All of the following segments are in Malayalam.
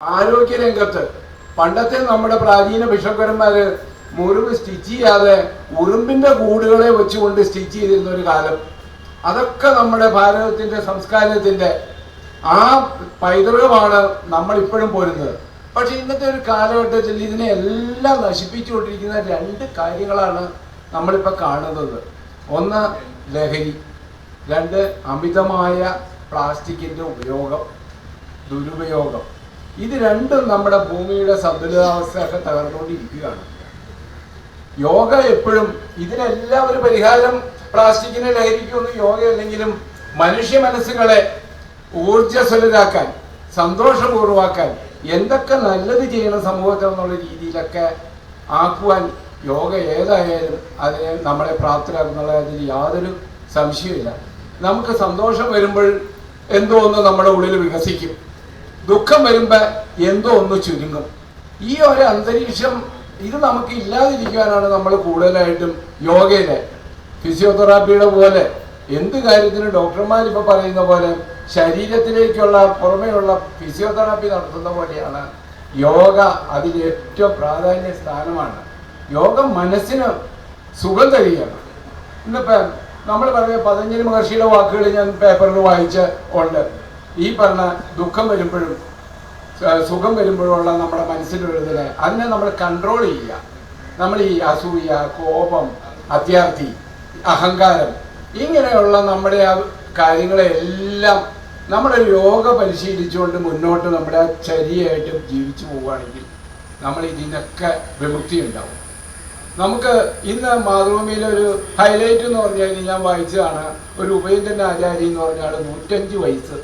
ആരോഗ്യരംഗത്ത് പണ്ടത്തെ നമ്മുടെ പ്രാചീന ബിഷപ്പന്മാര് മുറിവ് സ്റ്റിച്ച് ചെയ്യാതെ ഉറുമ്പിന്റെ കൂടുകളെ വെച്ചുകൊണ്ട് സ്റ്റിച്ച് ചെയ്തിരുന്ന ഒരു കാലം. അതൊക്കെ നമ്മുടെ ഭാരതത്തിന്റെ സംസ്കാരത്തിന്റെ ആ പൈതൃകമാണ് നമ്മൾ ഇപ്പോഴും പോരുന്നത്. പക്ഷെ ഇന്നത്തെ ഒരു കാലഘട്ടത്തിൽ ഇതിനെ എല്ലാം നശിപ്പിച്ചുകൊണ്ടിരിക്കുന്ന രണ്ട് കാര്യങ്ങളാണ് നമ്മളിപ്പോൾ കാണുന്നത്. ഒന്ന് ലഹരി, രണ്ട് അമിതമായ പ്ലാസ്റ്റിക്കിൻ്റെ ഉപയോഗം, ദുരുപയോഗം. ഇത് രണ്ടും നമ്മുടെ ഭൂമിയുടെ സന്തുലിതാവസ്ഥയൊക്കെ തകർന്നുകൊണ്ടിരിക്കുകയാണ്. യോഗ എപ്പോഴും ഇതിനെല്ലാം ഒരു പരിഹാരം പ്ലാസ്റ്റിക്കിനെ ലഹരിക്കൊന്നും യോഗയല്ലെങ്കിലും മനുഷ്യ മനസ്സുകളെ ഊർജ്ജസ്വലരാക്കാൻ, സന്തോഷപൂർവ്വമാക്കാൻ, എന്തൊക്കെ നല്ലത് ചെയ്യണം സമൂഹത്തിൽ എന്നുള്ള രീതിയിലൊക്കെ ആക്കുവാൻ യോഗ ഏതായാലും അതിനെ നമ്മളെ പ്രാപ്തരാക്കുന്നുള്ളതിൽ യാതൊരു സംശയമില്ല. നമുക്ക് സന്തോഷം വരുമ്പോൾ എന്തോ ഒന്ന് നമ്മുടെ ഉള്ളിൽ വികസിക്കും, ദുഃഖം വരുമ്പോൾ എന്തോ ഒന്ന് ചുരുങ്ങും. ഈ ഒരു അന്തരീക്ഷം ഇത് നമുക്ക് ഇല്ലാതിരിക്കാനാണ് നമ്മൾ കൂടുതലായിട്ടും യോഗയിലെ ഫിസിയോതെറാപ്പിയുടെ പോലെ എന്ത് കാര്യത്തിനും ഡോക്ടർമാരിപ്പോൾ പറയുന്ന പോലെ ശരീരത്തിലേക്കുള്ള പുറമേയുള്ള ഫിസിയോതെറാപ്പി നടത്തുന്ന പോലെയാണ് യോഗ. അതിൽ ഏറ്റവും പ്രാധാന്യ സ്ഥാനമാണ്. യോഗ മനസ്സിന് സുഖം തരികയാണ്. ഇന്നിപ്പോൾ നമ്മൾ പറഞ്ഞ പതഞ്ജലി മഹർഷിയുടെ വാക്കുകൾ ഞാൻ പേപ്പറിൽ വായിച്ച ഉണ്ട്. ഈ പറഞ്ഞ ദുഃഖം വരുമ്പോഴും സുഖം വരുമ്പോഴുള്ള നമ്മുടെ മനസ്സിലുള്ളതിനെ അതിനെ നമ്മൾ കൺട്രോൾ ചെയ്യുക. നമ്മൾ ഈ അസൂയ, കോപം, അത്യാർത്ഥി, അഹങ്കാരം, ഇങ്ങനെയുള്ള നമ്മുടെ ആ കാര്യങ്ങളെല്ലാം നമ്മുടെ യോഗ പരിശീലിച്ചുകൊണ്ട് മുന്നോട്ട് നമ്മുടെ ചര്യയായിട്ട് ജീവിച്ചു പോവുകയാണെങ്കിൽ നമ്മൾ ഇതിനൊക്കെ വിമുക്തി ഉണ്ടാവും. നമുക്ക് ഇന്ന് മാതൃഭൂമിയിലൊരു ഹൈലൈറ്റ് എന്ന് പറഞ്ഞാൽ ഞാൻ വായിച്ചതാണ്. ഒരു ഉപേന്ദ്രൻ ആചാര്യ എന്ന് പറഞ്ഞാൽ 105 വയസ്സ്.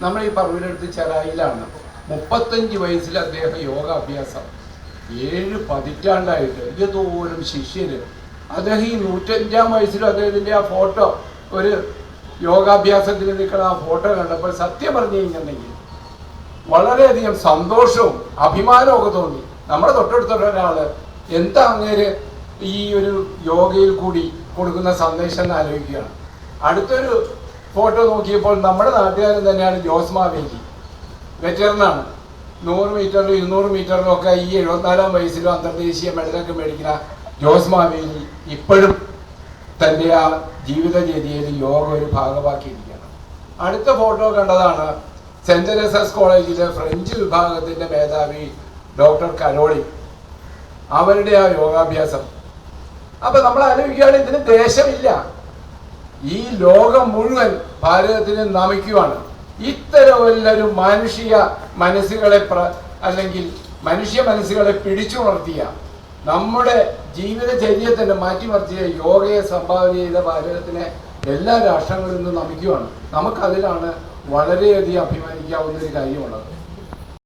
നമ്മൾ ഈ പറമ്പിനടുത്ത് ചെറായിലാണ്. 35 വയസ്സിൽ അദ്ദേഹം യോഗാഭ്യാസം, 7 പതിറ്റാണ്ടായിട്ട് ഇതുപോലും ശിഷ്യര്. അദ്ദേഹം ഈ 105-ാം വയസ്സിലും അദ്ദേഹത്തിൻ്റെ ആ ഫോട്ടോ, ഒരു യോഗാഭ്യാസത്തിൽ നിൽക്കുന്ന ആ ഫോട്ടോ കണ്ടപ്പോൾ സത്യം പറഞ്ഞു കഴിഞ്ഞിട്ടുണ്ടെങ്കിൽ വളരെയധികം സന്തോഷവും അഭിമാനവും ഒക്കെ തോന്നി. നമ്മുടെ തൊട്ടടുത്തുള്ള ഒരാൾ എന്താ അങ്ങേര് ഈ ഒരു യോഗയിൽ കൂടി കൊടുക്കുന്ന സന്ദേശം എന്ന് ആലോചിക്കുകയാണ്. അടുത്തൊരു ഫോട്ടോ നോക്കിയപ്പോൾ നമ്മുടെ നാട്ടുകാരൻ തന്നെയാണ് ജോസ് മാവേലി. വെറ്ററിനാണ്. 100 മീറ്ററിലും 200 മീറ്ററിലും ഒക്കെ ഈ 74-ാം വയസ്സിലും അന്തർദേശീയ മെഡലൊക്കെ മേടിക്കുന്ന ജോസ് മാവേലി ഇപ്പോഴും തൻ്റെ ആ ജീവിതചര്യയിൽ യോഗ ഒരു ഭാഗമാക്കിയിരിക്കുകയാണ്. അടുത്ത ഫോട്ടോ കണ്ടതാണ് സെൻറ്റ് തെരേസാസ് കോളേജിലെ ഫ്രഞ്ച് വിഭാഗത്തിൻ്റെ മേധാവി ഡോക്ടർ കരോളി. അവരുടെ ആ യോഗാഭ്യാസം. അപ്പം നമ്മൾ ആലോചിക്കുകയാണ്, ഇതിന് ദേശമില്ല. ഈ ലോകം മുഴുവൻ ഭാരതത്തിന് നമിക്കുവാണ്. ഇത്തരം ഒരു മാനുഷിക മനസ്സുകളെ അല്ലെങ്കിൽ മനുഷ്യ മനസ്സുകളെ പിടിച്ചുണർത്തിയ, നമ്മുടെ ജീവിതചര്യയെ തന്നെ മാറ്റിമറിച്ചിയ യോഗയെ സംഭാവന ചെയ്ത ഭാരതത്തിനെ എല്ലാ രാഷ്ട്രങ്ങളിൽ നിന്നും നമിക്കുവാണ്. നമുക്കതിലാണ് വളരെയധികം അഭിമാനിക്കാവുന്ന ഒരു കാര്യമുള്ളത്.